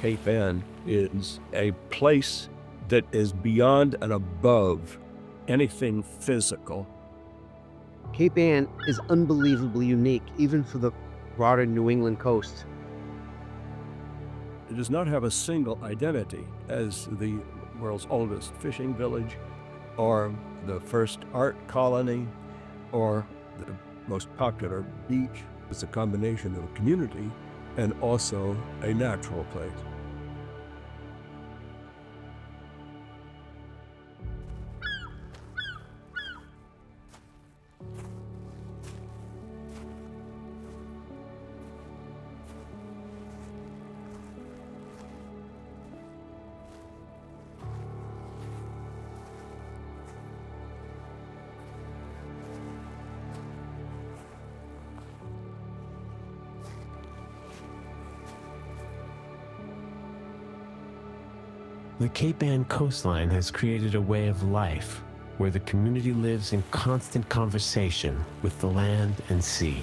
Cape Ann is a place that is beyond and above anything physical. Cape Ann is unbelievably unique, even for the broader New England coast. It does not have a single identity as the world's oldest fishing village, or the first art colony, or the most popular beach. It's a combination of a community and also a natural place. The Cape Ann coastline has created a way of life where the community lives in constant conversation with the land and sea.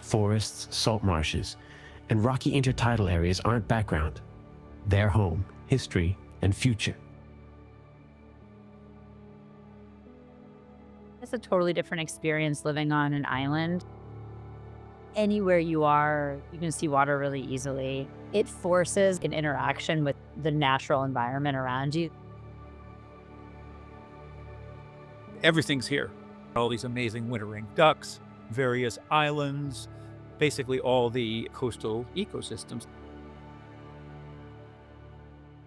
Forests, salt marshes, and rocky intertidal areas aren't background. They're home, history, and future. It's a totally different experience living on an island. Anywhere you are, you can see water really easily. It forces an interaction with the natural environment around you. Everything's here. All these amazing wintering ducks, various islands, basically all the coastal ecosystems.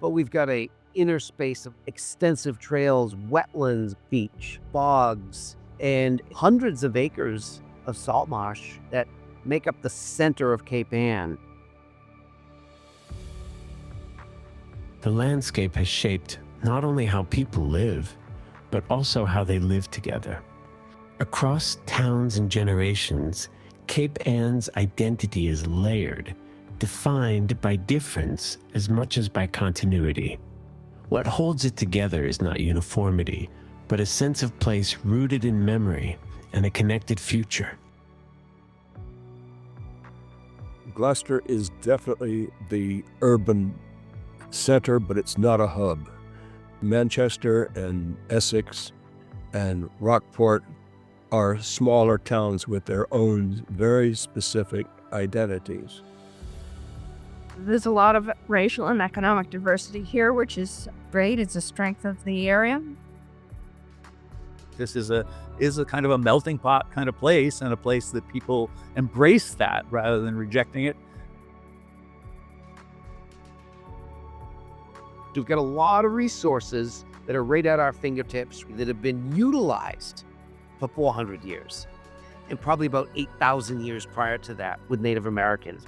But we've got a inner space of extensive trails, wetlands, beach, bogs, and hundreds of acres of salt marsh that make up the center of Cape Ann. The landscape has shaped not only how people live, but also how they live together. Across towns and generations, Cape Ann's identity is layered, defined by difference as much as by continuity. What holds it together is not uniformity, but a sense of place rooted in memory and a connected future. Gloucester is definitely the urban center, but it's not a hub. Manchester and Essex and Rockport are smaller towns with their own very specific identities. There's a lot of racial and economic diversity here, which is great. It's a strength of the area. This is a kind of a melting pot kind of place, and a place that people embrace that rather than rejecting it. We've got a lot of resources that are right at our fingertips that have been utilized for 400 years, and probably about 8,000 years prior to that with Native Americans.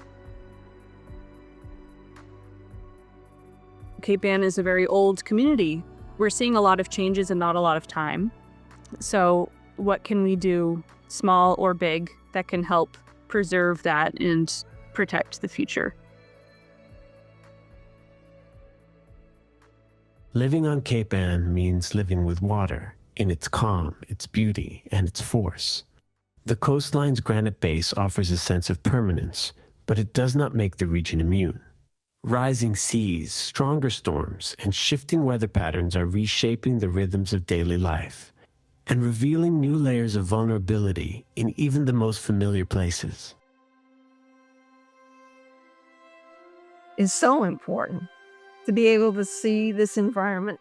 Cape Ann is a very old community. We're seeing a lot of changes in not a lot of time. So what can we do, small or big, that can help preserve that and protect the future? Living on Cape Ann means living with water in its calm, its beauty, and its force. The coastline's granite base offers a sense of permanence, but it does not make the region immune. Rising seas, stronger storms, and shifting weather patterns are reshaping the rhythms of daily life and revealing new layers of vulnerability in even the most familiar places. It's so important to be able to see this environment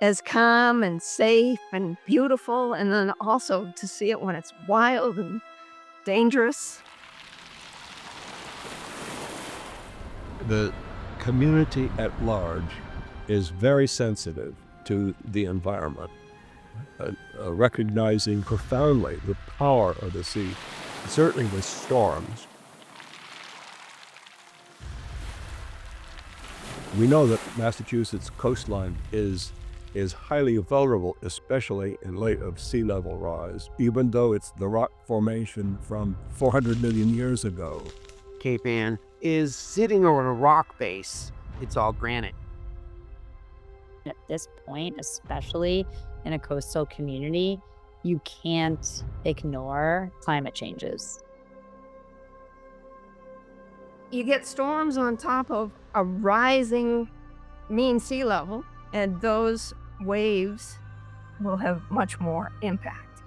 as calm and safe and beautiful, and then also to see it when it's wild and dangerous. The community at large is very sensitive to the environment, recognizing profoundly the power of the sea, certainly with storms. We know that Massachusetts coastline is highly vulnerable, especially in light of sea level rise, even though it's the rock formation from 400 million years ago. Cape Ann is sitting on a rock base. It's all granite. At this point, especially in a coastal community, you can't ignore climate changes. You get storms on top of a rising mean sea level, and those waves will have much more impact.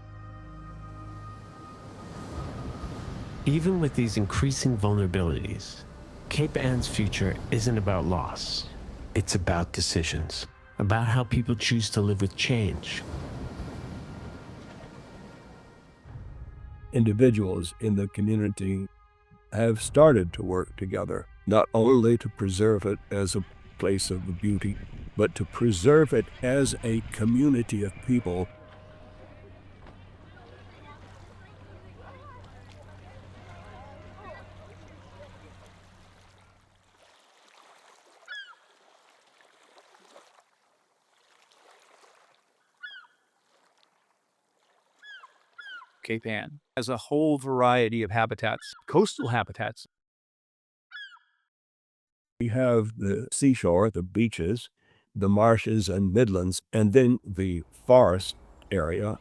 Even with these increasing vulnerabilities, Cape Anne's future isn't about loss. It's about decisions, about how people choose to live with change. Individuals in the community have started to work together, not only to preserve it as a place of beauty, but to preserve it as a community of people. Cape Ann has a whole variety of habitats, coastal habitats. We have the seashore, the beaches, the marshes and midlands, and then the forest area.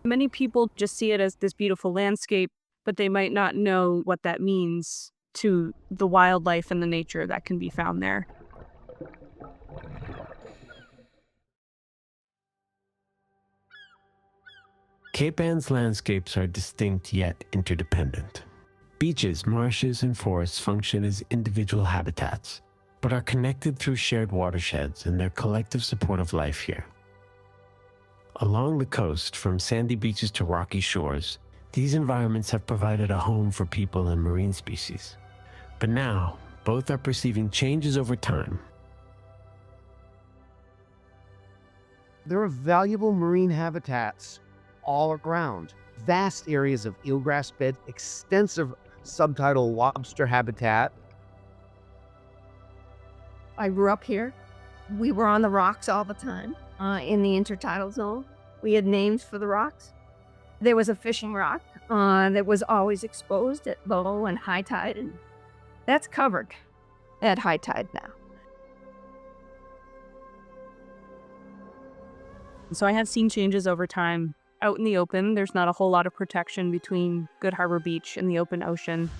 Many people just see it as this beautiful landscape, but they might not know what that means to the wildlife and the nature that can be found there. Cape Anne's landscapes are distinct yet interdependent. Beaches, marshes, and forests function as individual habitats, but are connected through shared watersheds and their collective support of life here. Along the coast, from sandy beaches to rocky shores, these environments have provided a home for people and marine species. But now, both are perceiving changes over time. There are valuable marine habitats all around. Vast areas of eelgrass bed, extensive subtidal lobster habitat. I grew up here. We were on the rocks all the time in the intertidal zone. We had names for the rocks. There was a fishing rock that was always exposed at low and high tide, and that's covered at high tide now. So I have seen changes over time. Out in the open, there's not a whole lot of protection between Good Harbor Beach and the open ocean.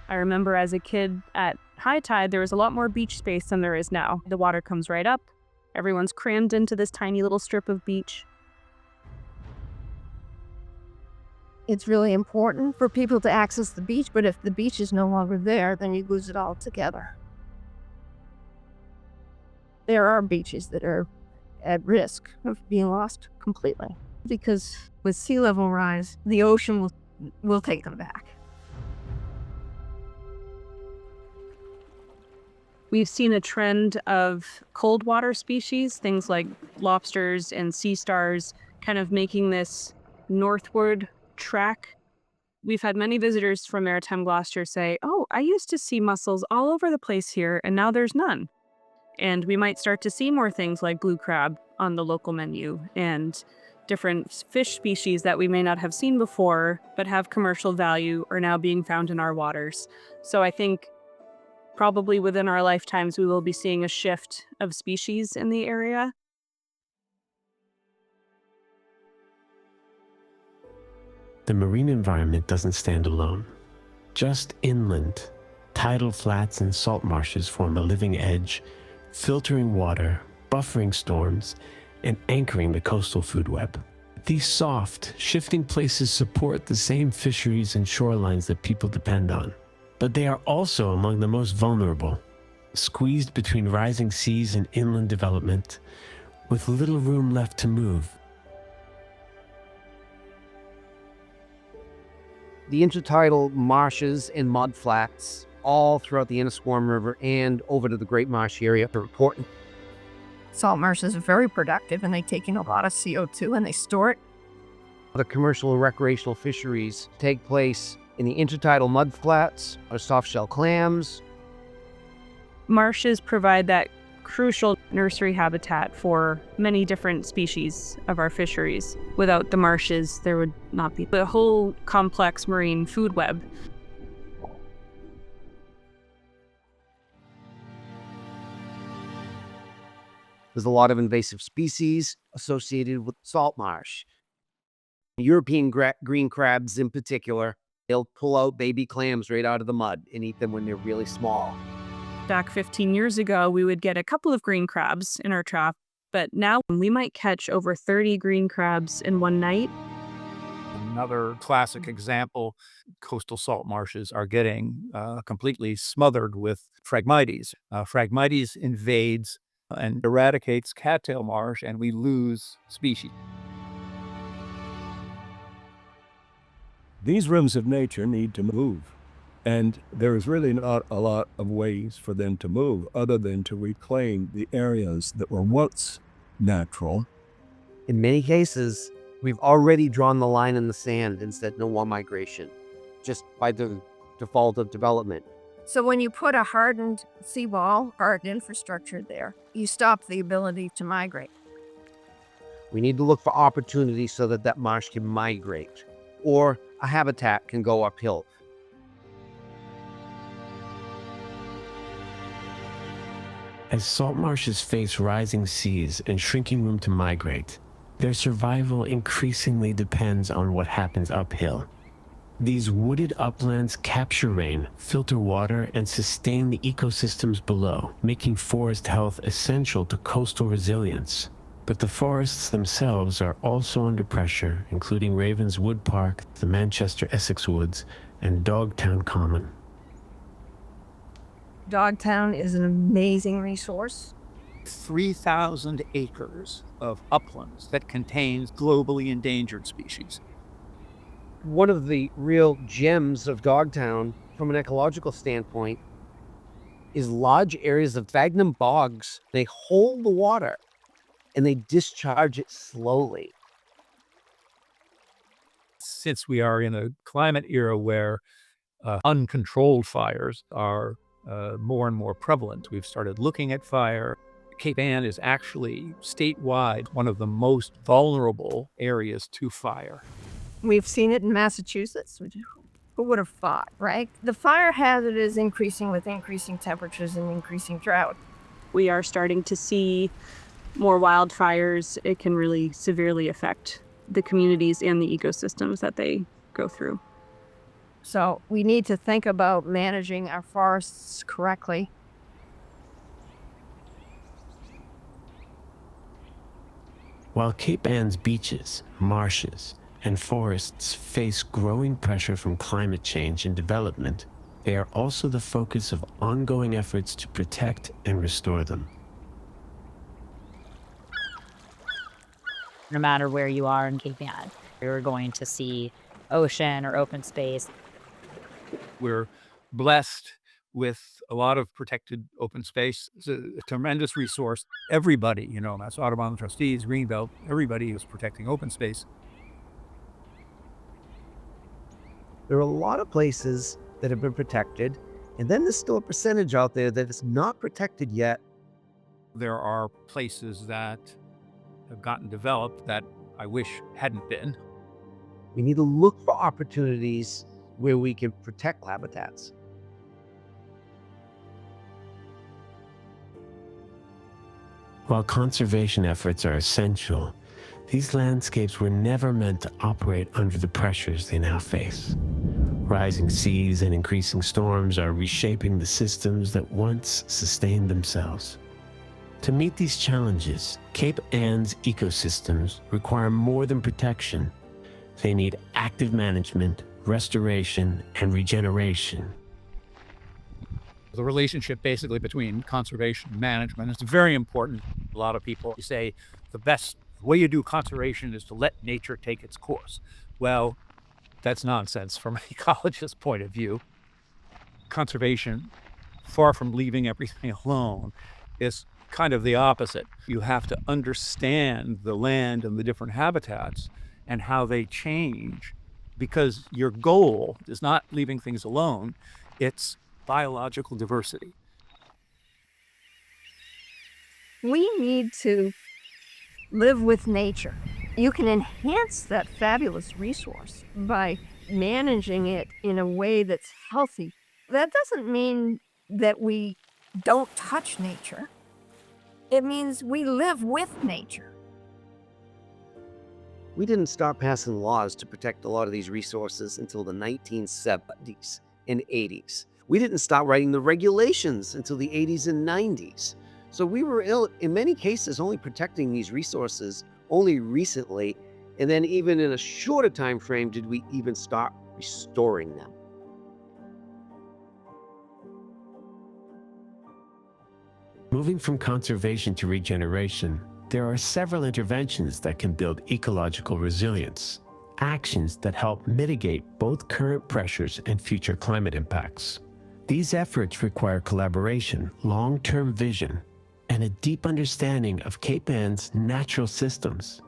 I remember as a kid at high tide, there was a lot more beach space than there is now. The water comes right up. Everyone's crammed into this tiny little strip of beach. It's really important for people to access the beach, but if the beach is no longer there, then you lose it altogether. There are beaches that are at risk of being lost completely because with sea level rise, the ocean will take them back. We've seen a trend of cold water species, things like lobsters and sea stars, kind of making this northward trek. We've had many visitors from Maritime Gloucester say, "Oh, I used to see mussels all over the place here, and now there's none." And we might start to see more things like blue crab on the local menu and different fish species that we may not have seen before, but have commercial value are now being found in our waters. So I think probably within our lifetimes, we will be seeing a shift of species in the area. The marine environment doesn't stand alone. Just inland, tidal flats and salt marshes form a living edge, filtering water, buffering storms, and anchoring the coastal food web. These soft, shifting places support the same fisheries and shorelines that people depend on. But they are also among the most vulnerable, squeezed between rising seas and inland development, with little room left to move. The intertidal marshes and mudflats all throughout the Innisquam River and over to the Great Marsh area are important. Salt marshes are very productive and they take in a lot of CO2 and they store it. The commercial and recreational fisheries take place in the intertidal mudflats or softshell clams. Marshes provide that crucial nursery habitat for many different species of our fisheries. Without the marshes, there would not be the whole complex marine food web. There's a lot of invasive species associated with salt marsh. European green crabs in particular They'll pull out baby clams right out of the mud and eat them when they're really small. Back 15 years ago, we would get a couple of green crabs in our trap, but now we might catch over 30 green crabs in one night. Another classic example, coastal salt marshes are getting completely smothered with Phragmites. Phragmites invades and eradicates cattail marsh, and we lose species. These rims of nature need to move, and there is really not a lot of ways for them to move other than to reclaim the areas that were once natural. In many cases, we've already drawn the line in the sand and said no more migration, just by the default of development. So when you put a hardened seawall, hardened infrastructure there, you stop the ability to migrate. We need to look for opportunities so that that marsh can migrate, or a habitat can go uphill. As salt marshes face rising seas and shrinking room to migrate, their survival increasingly depends on what happens uphill. These wooded uplands capture rain, filter water, and sustain the ecosystems below, making forest health essential to coastal resilience. But the forests themselves are also under pressure, including Ravens Wood Park, the Manchester Essex Woods, and Dogtown Common. Dogtown is an amazing resource. 3,000 acres of uplands that contains globally endangered species. One of the real gems of Dogtown, from an ecological standpoint, is large areas of sphagnum bogs. They hold the water and they discharge it slowly. Since we are in a climate era where uncontrolled fires are more and more prevalent, we've started looking at fire. Cape Ann is actually statewide one of the most vulnerable areas to fire. We've seen it in Massachusetts. Who would have thought, right? The fire hazard is increasing with increasing temperatures and increasing drought. We are starting to see more wildfires. It can really severely affect the communities and the ecosystems that they go through. So we need to think about managing our forests correctly. While Cape Ann's beaches, marshes, and forests face growing pressure from climate change and development, they are also the focus of ongoing efforts to protect and restore them. No matter where you are in Cape Ann, you're going to see ocean or open space. We're blessed with a lot of protected open space. It's a tremendous resource. Everybody, that's Audubon trustees, Greenbelt, everybody is protecting open space. There are a lot of places that have been protected, and then there's still a percentage out there that is not protected yet. There are places that have gotten developed that I wish hadn't been. We need to look for opportunities where we can protect habitats. While conservation efforts are essential, these landscapes were never meant to operate under the pressures they now face. Rising seas and increasing storms are reshaping the systems that once sustained themselves. To meet these challenges, Cape Ann's ecosystems require more than protection. They need active management, restoration, and regeneration. The relationship basically between conservation and management is very important. A lot of people say the best way you do conservation is to let nature take its course. Well, that's nonsense from an ecologist's point of view. Conservation, far from leaving everything alone, is kind of the opposite. You have to understand the land and the different habitats and how they change, because your goal is not leaving things alone, it's biological diversity. We need to live with nature. You can enhance that fabulous resource by managing it in a way that's healthy. That doesn't mean that we don't touch nature. It means we live with nature. We didn't start passing laws to protect a lot of these resources until the 1970s and 80s. We didn't start writing the regulations until the 80s and 90s. So we were, in many cases, only protecting these resources only recently, and then even in a shorter time frame did we even start restoring them. Moving from conservation to regeneration, there are several interventions that can build ecological resilience, actions that help mitigate both current pressures and future climate impacts. These efforts require collaboration, long-term vision, and a deep understanding of Cape Anne's natural systems.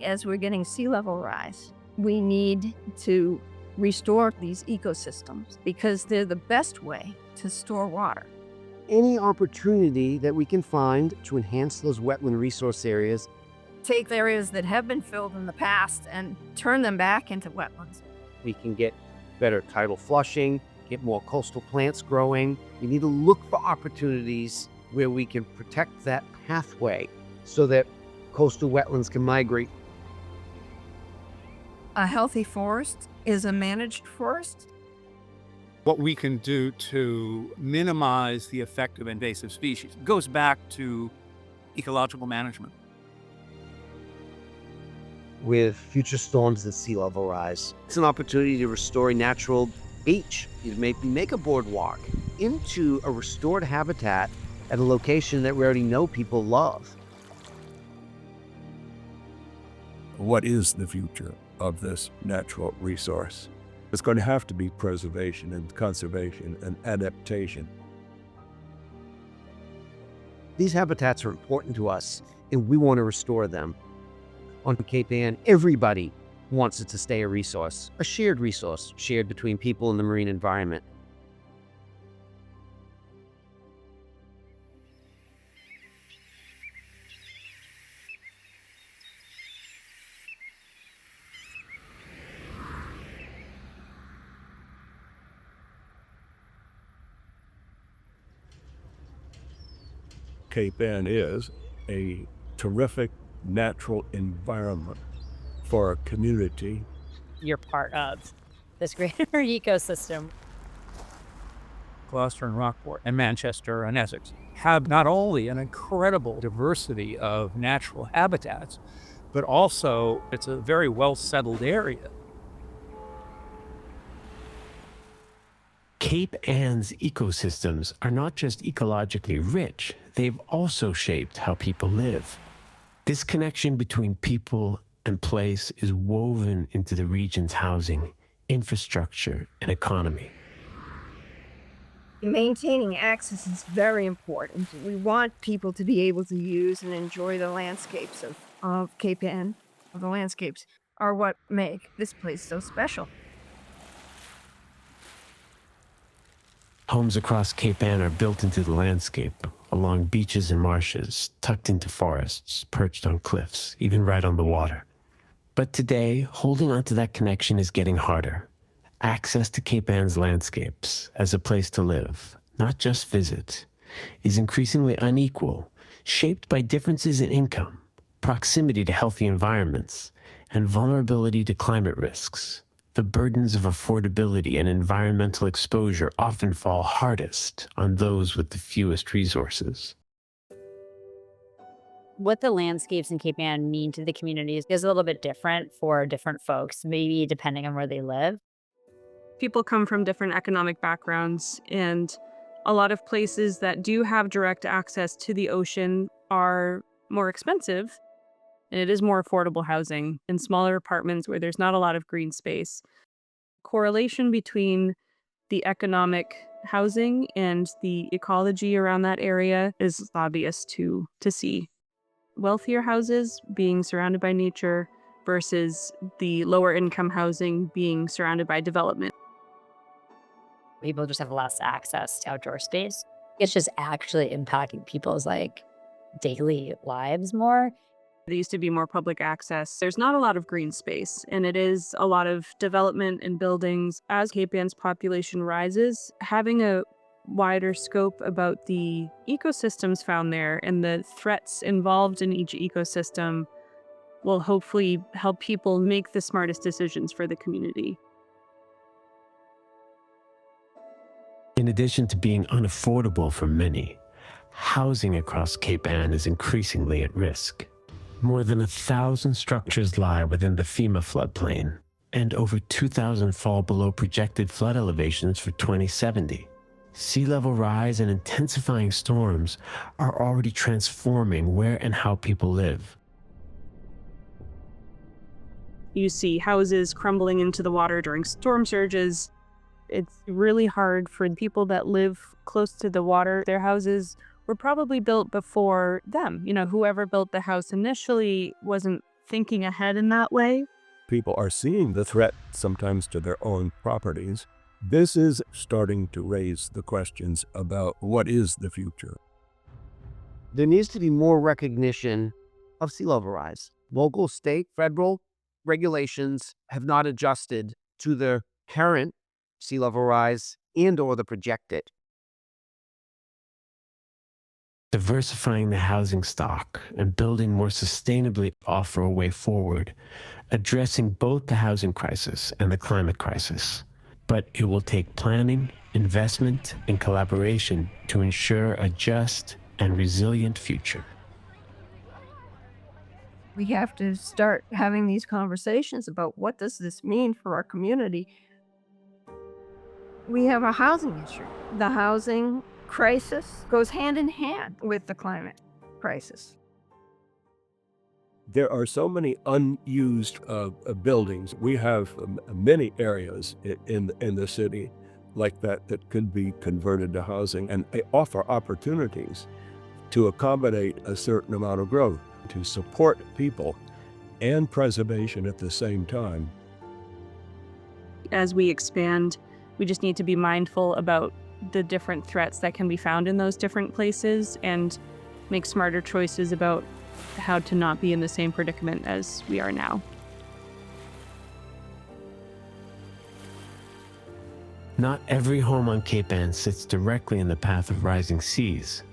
As we're getting sea level rise, we need to restore these ecosystems because they're the best way to store water. Any opportunity that we can find to enhance those wetland resource areas. Take areas that have been filled in the past and turn them back into wetlands. We can get better tidal flushing, get more coastal plants growing. We need to look for opportunities where we can protect that pathway so that coastal wetlands can migrate. A healthy forest is a managed forest. What we can do to minimize the effect of invasive species goes back to ecological management. With future storms and sea level rise, it's an opportunity to restore a natural beach. You make a boardwalk into a restored habitat at a location that we already know people love. What is the future of this natural resource? It's going to have to be preservation and conservation and adaptation. These habitats are important to us, and we want to restore them. On Cape Ann, everybody wants it to stay a resource, a shared resource, shared between people and the marine environment. Cape Ann is a terrific natural environment for a community. You're part of this greater ecosystem. Gloucester and Rockport and Manchester and Essex have not only an incredible diversity of natural habitats, but also it's a very well-settled area. Cape Anne's ecosystems are not just ecologically rich, they've also shaped how people live. This connection between people and place is woven into the region's housing, infrastructure, and economy. Maintaining access is very important. We want people to be able to use and enjoy the landscapes of Cape Ann. The landscapes are what make this place so special. Homes across Cape Ann are built into the landscape, along beaches and marshes, tucked into forests, perched on cliffs, even right on the water. But today, holding onto that connection is getting harder. Access to Cape Ann's landscapes as a place to live, not just visit, is increasingly unequal, shaped by differences in income, proximity to healthy environments, and vulnerability to climate risks. The burdens of affordability and environmental exposure often fall hardest on those with the fewest resources. What the landscapes in Cape Ann mean to the communities is a little bit different for different folks, maybe depending on where they live. People come from different economic backgrounds, and a lot of places that do have direct access to the ocean are more expensive. And it is more affordable housing in smaller apartments where there's not a lot of green space. Correlation between the economic housing and the ecology around that area is obvious to see. Wealthier houses being surrounded by nature versus the lower income housing being surrounded by development. People just have less access to outdoor space. It's just actually impacting people's daily lives more. There used to be more public access. There's not a lot of green space, and it is a lot of development and buildings. As Cape Ann's population rises, having a wider scope about the ecosystems found there and the threats involved in each ecosystem will hopefully help people make the smartest decisions for the community. In addition to being unaffordable for many, housing across Cape Ann is increasingly at risk. More than 1,000 structures lie within the FEMA floodplain, and over 2,000 fall below projected flood elevations for 2070. Sea level rise and intensifying storms are already transforming where and how people live. You see houses crumbling into the water during storm surges. It's really hard for people that live close to the water. Their houses were probably built before them. You know, whoever built the house initially wasn't thinking ahead in that way. People are seeing the threat sometimes to their own properties. This is starting to raise the questions about what is the future. There needs to be more recognition of sea level rise. Local, state, federal regulations have not adjusted to the current sea level rise and or the projected. Diversifying the housing stock and building more sustainably offer a way forward, addressing both the housing crisis and the climate crisis. But it will take planning, investment, and collaboration to ensure a just and resilient future. We have to start having these conversations about what does this mean for our community. We have a housing issue. The housing crisis goes hand in hand with the climate crisis. There are so many unused buildings. We have many areas in the city like that could be converted to housing, and they offer opportunities to accommodate a certain amount of growth, to support people and preservation at the same time. As we expand, we just need to be mindful about the different threats that can be found in those different places and make smarter choices about how to not be in the same predicament as we are now. Not every home on Cape Ann sits directly in the path of rising seas,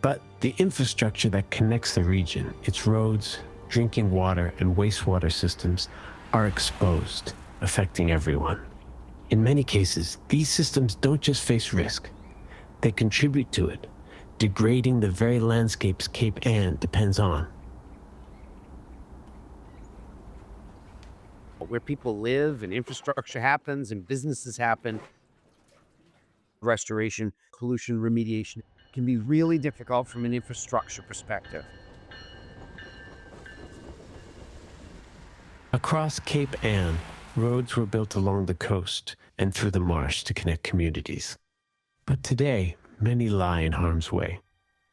but the infrastructure that connects the region, its roads, drinking water, and wastewater systems are exposed, affecting everyone. In many cases, these systems don't just face risk, they contribute to it, degrading the very landscapes Cape Ann depends on. Where people live and infrastructure happens and businesses happen, restoration, pollution remediation can be really difficult from an infrastructure perspective. Across Cape Ann, roads were built along the coast and through the marsh to connect communities. But today, many lie in harm's way.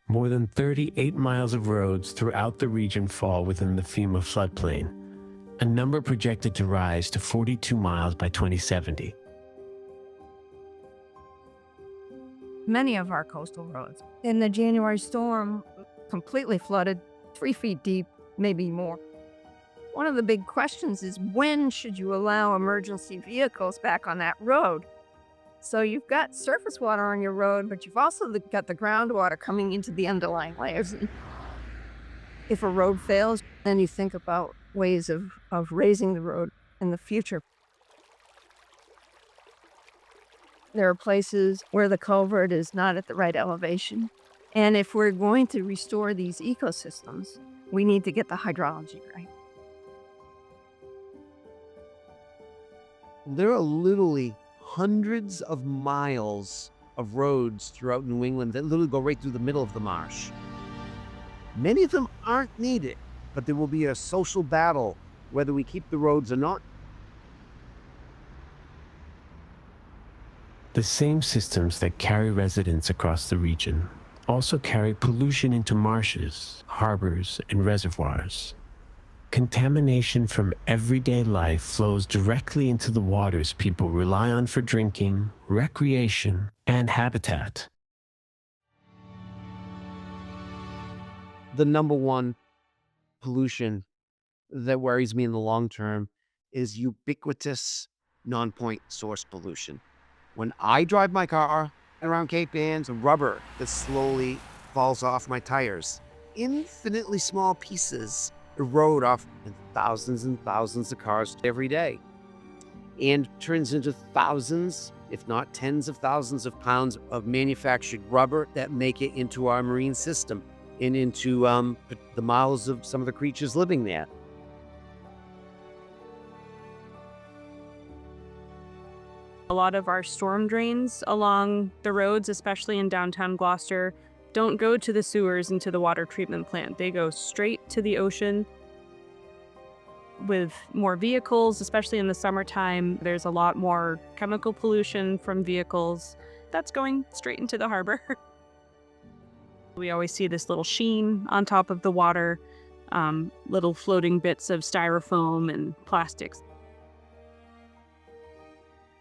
More than 38 miles of roads throughout the region fall within the FEMA floodplain, a number projected to rise to 42 miles by 2070. Many of our coastal roads in the January storm completely flooded, 3 feet deep, maybe more. One of the big questions is when should you allow emergency vehicles back on that road? So you've got surface water on your road, but you've also got the groundwater coming into the underlying layers. If a road fails, then you think about ways of raising the road in the future. There are places where the culvert is not at the right elevation. And if we're going to restore these ecosystems, we need to get the hydrology right. There are literally hundreds of miles of roads throughout New England that literally go right through the middle of the marsh. Many of them aren't needed, but there will be a social battle whether we keep the roads or not. The same systems that carry residents across the region also carry pollution into marshes, harbors, and reservoirs. Contamination from everyday life flows directly into the waters people rely on for drinking, recreation, and habitat. The number one pollution that worries me in the long term is ubiquitous non-point source pollution. When I drive my car And around Cape Ann, the rubber that slowly falls off my tires. Infinitely small pieces erode off in thousands and thousands of cars every day, and turns into thousands, if not tens of thousands of pounds of manufactured rubber that make it into our marine system and into the mouths of some of the creatures living there. A lot of our storm drains along the roads, especially in downtown Gloucester, don't go to the sewers and to the water treatment plant. They go straight to the ocean. With more vehicles, especially in the summertime, there's a lot more chemical pollution from vehicles that's going straight into the harbor. We always see this little sheen on top of the water, little floating bits of styrofoam and plastics.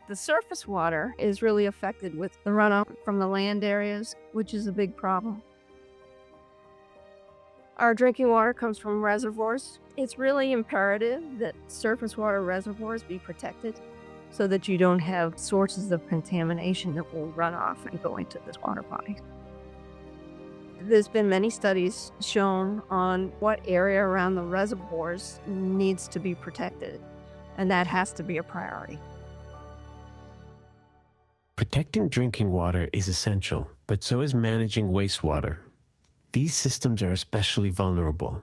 The surface water is really affected with the runoff from the land areas, which is a big problem. Our drinking water comes from reservoirs. It's really imperative that surface water reservoirs be protected so that you don't have sources of contamination that will run off and go into this water body. There's been many studies shown on what area around the reservoirs needs to be protected, and that has to be a priority. Protecting drinking water is essential, but so is managing wastewater. These systems are especially vulnerable,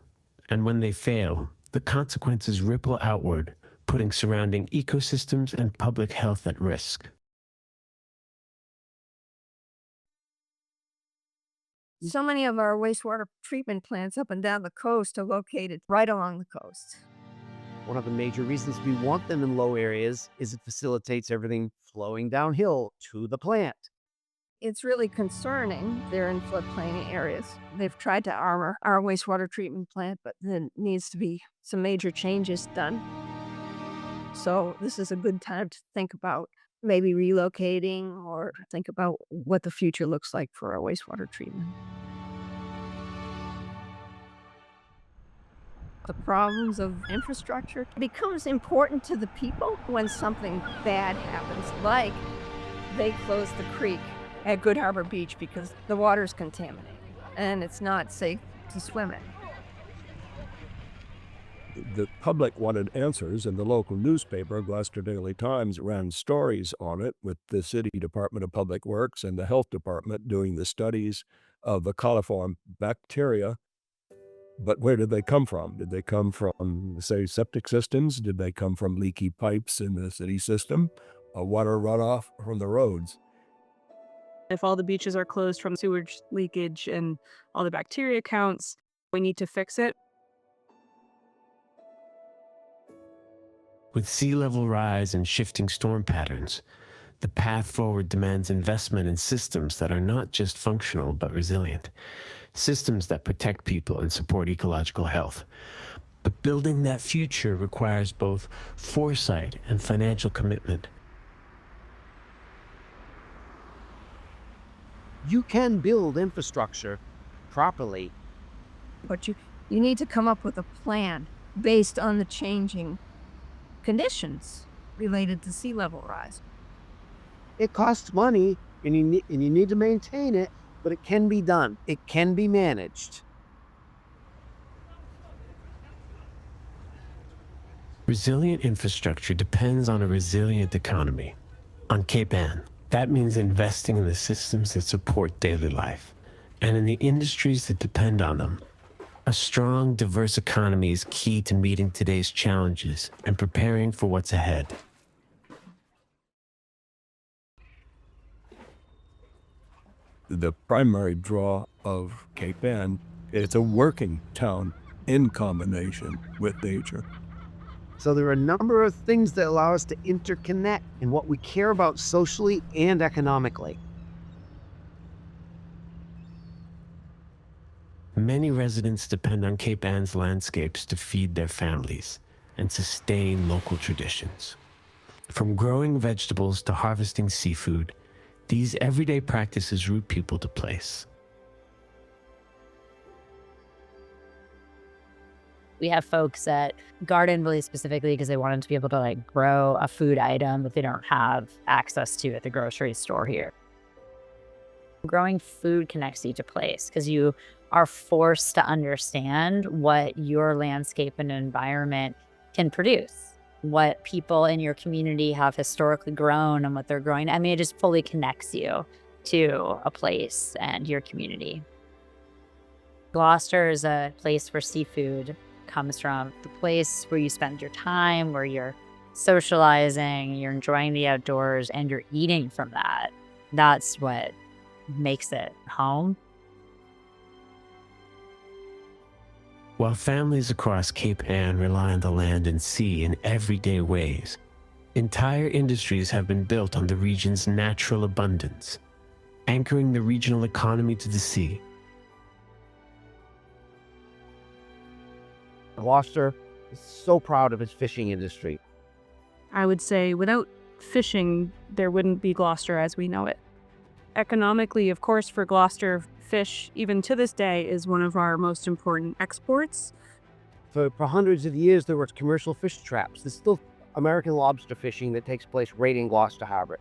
and when they fail, the consequences ripple outward, putting surrounding ecosystems and public health at risk. So many of our wastewater treatment plants up and down the coast are located right along the coast. One of the major reasons we want them in low areas is it facilitates everything flowing downhill to the plant. It's really concerning. They're in floodplain areas. They've tried to armor our wastewater treatment plant, but there needs to be some major changes done. So this is a good time to think about maybe relocating or think about what the future looks like for our wastewater treatment. The problems of infrastructure becomes important to the people when something bad happens, like they close the creek at Good Harbor Beach because the water's contaminated and it's not safe to swim in. The public wanted answers, and the local newspaper, Gloucester Daily Times, ran stories on it with the City Department of Public Works and the Health Department doing the studies of the coliform bacteria. But where did they come from? Did they come from, say, septic systems? Did they come from leaky pipes in the city system? Water runoff from the roads? If all the beaches are closed from sewage leakage and all the bacteria counts, we need to fix it. With sea level rise and shifting storm patterns, the path forward demands investment in systems that are not just functional but resilient, systems that protect people and support ecological health. But building that future requires both foresight and financial commitment. You can build infrastructure properly. But you need to come up with a plan based on the changing conditions related to sea level rise. It costs money and you need to maintain it, but it can be done. It can be managed. Resilient infrastructure depends on a resilient economy. On Cape Ann, that means investing in the systems that support daily life and in the industries that depend on them. A strong, diverse economy is key to meeting today's challenges and preparing for what's ahead. The primary draw of Cape Ann, it's a working town in combination with nature. So there are a number of things that allow us to interconnect in what we care about socially and economically. Many residents depend on Cape Ann's landscapes to feed their families and sustain local traditions. From growing vegetables to harvesting seafood, these everyday practices root people to place. We have folks that garden really specifically because they wanted to be able to grow a food item that they don't have access to at the grocery store here. Growing food connects you to place because you are forced to understand what your landscape and environment can produce, what people in your community have historically grown and what they're growing. I mean, it just fully connects you to a place and your community. Gloucester is a place where seafood comes from, the place where you spend your time, where you're socializing, you're enjoying the outdoors, and you're eating from that. That's what makes it home. While families across Cape Ann rely on the land and sea in everyday ways, entire industries have been built on the region's natural abundance, anchoring the regional economy to the sea. Gloucester is so proud of its fishing industry. I would say without fishing, there wouldn't be Gloucester as we know it. Economically, of course, for Gloucester, fish, even to this day, is one of our most important exports. For hundreds of years, there were commercial fish traps. There's still American lobster fishing that takes place right in Gloucester Harbor.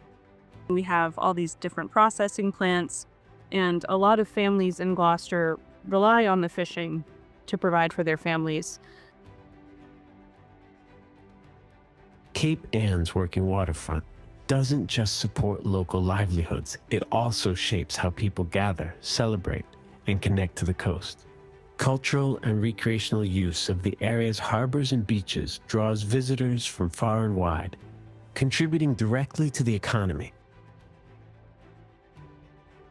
We have all these different processing plants, and a lot of families in Gloucester rely on the fishing to provide for their families. Cape Ann's working waterfront doesn't just support local livelihoods, it also shapes how people gather, celebrate, and connect to the coast. Cultural and recreational use of the area's harbors and beaches draws visitors from far and wide, contributing directly to the economy.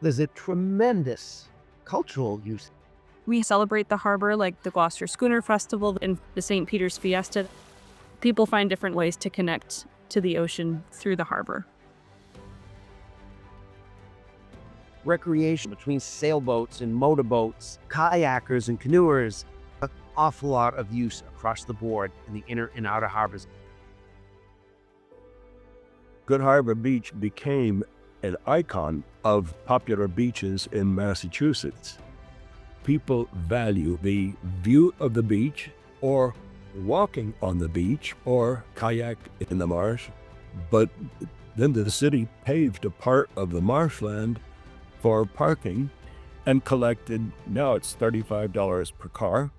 There's a tremendous cultural use. We celebrate the harbor like the Gloucester Schooner Festival and the St. Peter's Fiesta. People find different ways to connect to the ocean through the harbor. Recreation between sailboats and motorboats, kayakers and canoers, an awful lot of use across the board in the inner and outer harbors. Good Harbor Beach became an icon of popular beaches in Massachusetts. People value the view of the beach or walking on the beach or kayak in the marsh, but then the city paved a part of the marshland for parking and collected, now it's $35 per car.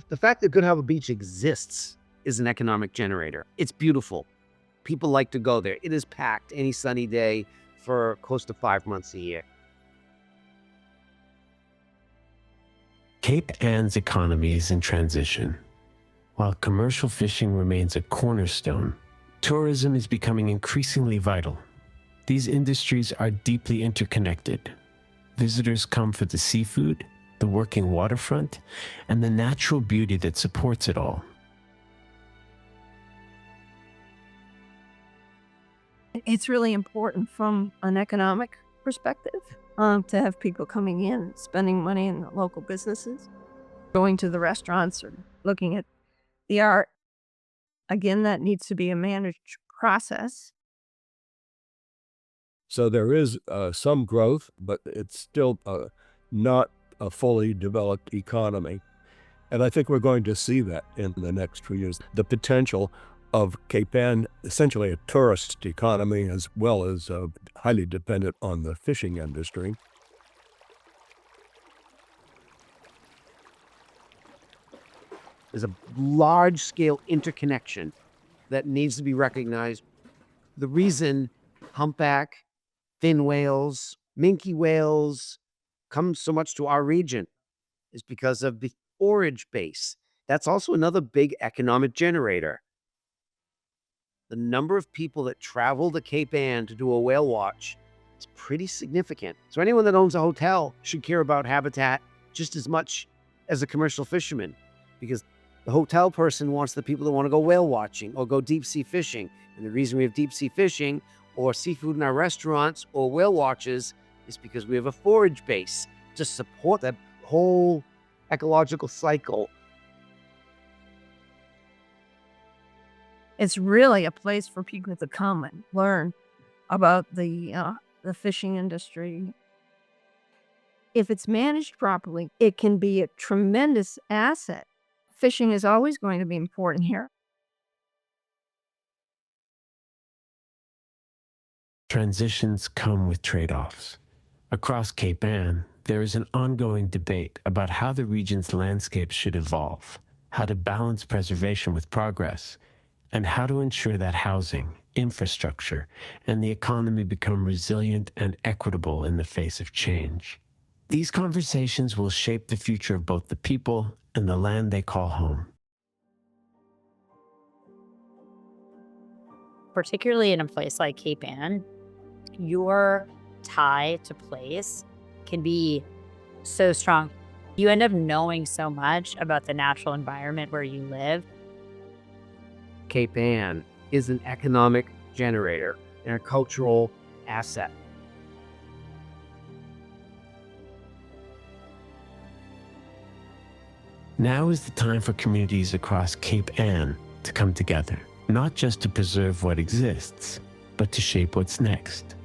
The fact that Good Harbor Beach exists is an economic generator. It's beautiful. People like to go there. It is packed any sunny day for close to 5 months a year. Cape Ann's economy is in transition. While commercial fishing remains a cornerstone, tourism is becoming increasingly vital. These industries are deeply interconnected. Visitors come for the seafood, the working waterfront, and the natural beauty that supports it all. It's really important from an economic perspective to have people coming in, spending money in the local businesses, going to the restaurants or looking at the art. Again, that needs to be a managed process. So there is some growth, but it's still not a fully developed economy. And I think we're going to see that in the next few years. The potential of Cape Ann, essentially a tourist economy, as well as highly dependent on the fishing industry. There's a large-scale interconnection that needs to be recognized. The reason humpback, fin whales, minke whales come so much to our region is because of the forage base. That's also another big economic generator. The number of people that travel to Cape Ann to do a whale watch is pretty significant. So anyone that owns a hotel should care about habitat just as much as a commercial fisherman, because the hotel person wants the people that want to go whale watching or go deep sea fishing. And the reason we have deep sea fishing or seafood in our restaurants or whale watches is because we have a forage base to support that whole ecological cycle. It's really a place for people to come and learn about the fishing industry. If it's managed properly, it can be a tremendous asset. Fishing is always going to be important here. Transitions come with trade-offs. Across Cape Ann, there is an ongoing debate about how the region's landscapes should evolve, how to balance preservation with progress, and how to ensure that housing, infrastructure, and the economy become resilient and equitable in the face of change. These conversations will shape the future of both the people and the land they call home. Particularly in a place like Cape Ann, your tie to place can be so strong. You end up knowing so much about the natural environment where you live. Cape Ann is an economic generator and a cultural asset. Now is the time for communities across Cape Ann to come together, not just to preserve what exists, but to shape what's next.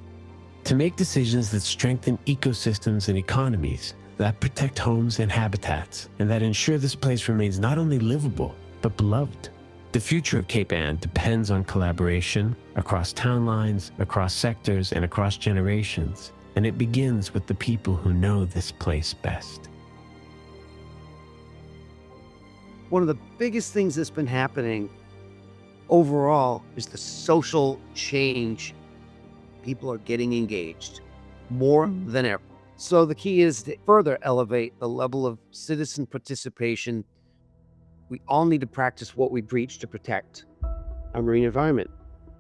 To make decisions that strengthen ecosystems and economies, that protect homes and habitats, and that ensure this place remains not only livable, but beloved. The future of Cape Ann depends on collaboration across town lines, across sectors, and across generations, and it begins with the people who know this place best. One of the biggest things that's been happening overall is the social change. People are getting engaged more than ever. So the key is to further elevate the level of citizen participation. We all need to practice what we preach to protect our marine environment.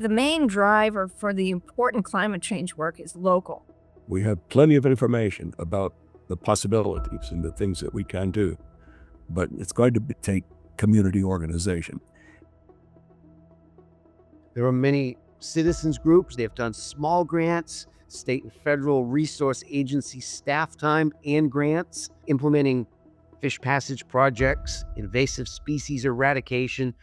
The main driver for the important climate change work is local. We have plenty of information about the possibilities and the things that we can do, but it's going to take community organization. There are many citizens groups. They have done small grants, state and federal resource agency staff time and grants, implementing fish passage projects, invasive species eradication.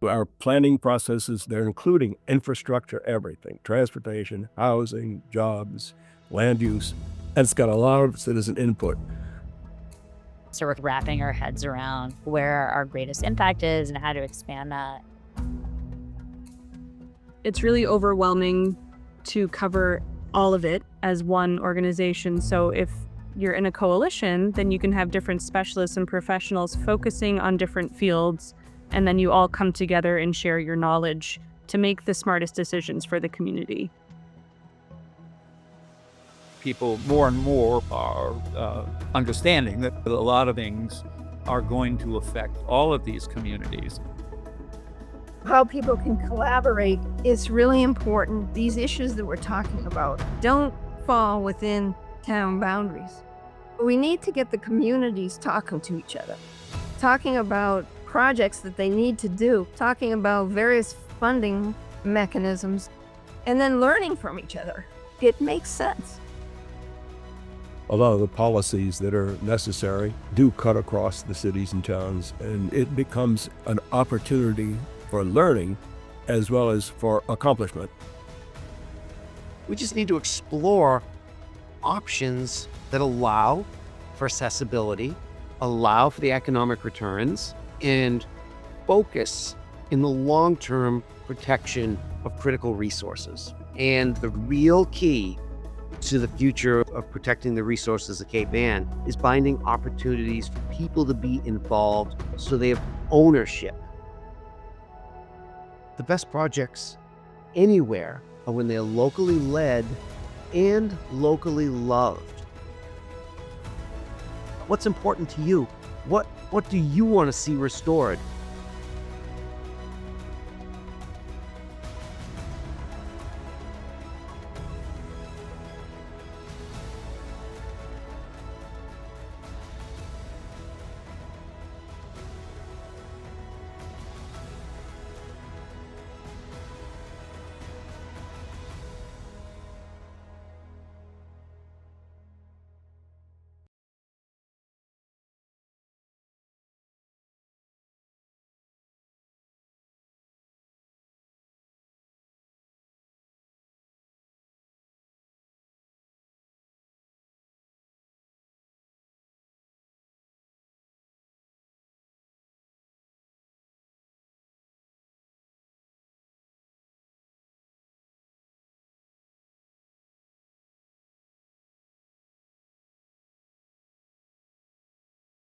Our planning processes, they're including infrastructure, everything, transportation, housing, jobs, land use, and it's got a lot of citizen input. So we're wrapping our heads around where our greatest impact is and how to expand that. It's really overwhelming to cover all of it as one organization. So if you're in a coalition, then you can have different specialists and professionals focusing on different fields, and then you all come together and share your knowledge to make the smartest decisions for the community. People more and more are understanding that a lot of things are going to affect all of these communities. How people can collaborate is really important. These issues that we're talking about don't fall within town boundaries. We need to get the communities talking to each other, talking about projects that they need to do, talking about various funding mechanisms, and then learning from each other. It makes sense. A lot of the policies that are necessary do cut across the cities and towns, and it becomes an opportunity for learning as well as for accomplishment. We just need to explore options that allow for accessibility, allow for the economic returns, and focus in the long-term protection of critical resources. And the real key to the future of protecting the resources of Cape Ann is finding opportunities for people to be involved so they have ownership. The best projects anywhere are when they're locally led and locally loved. What's important to you? What do you want to see restored?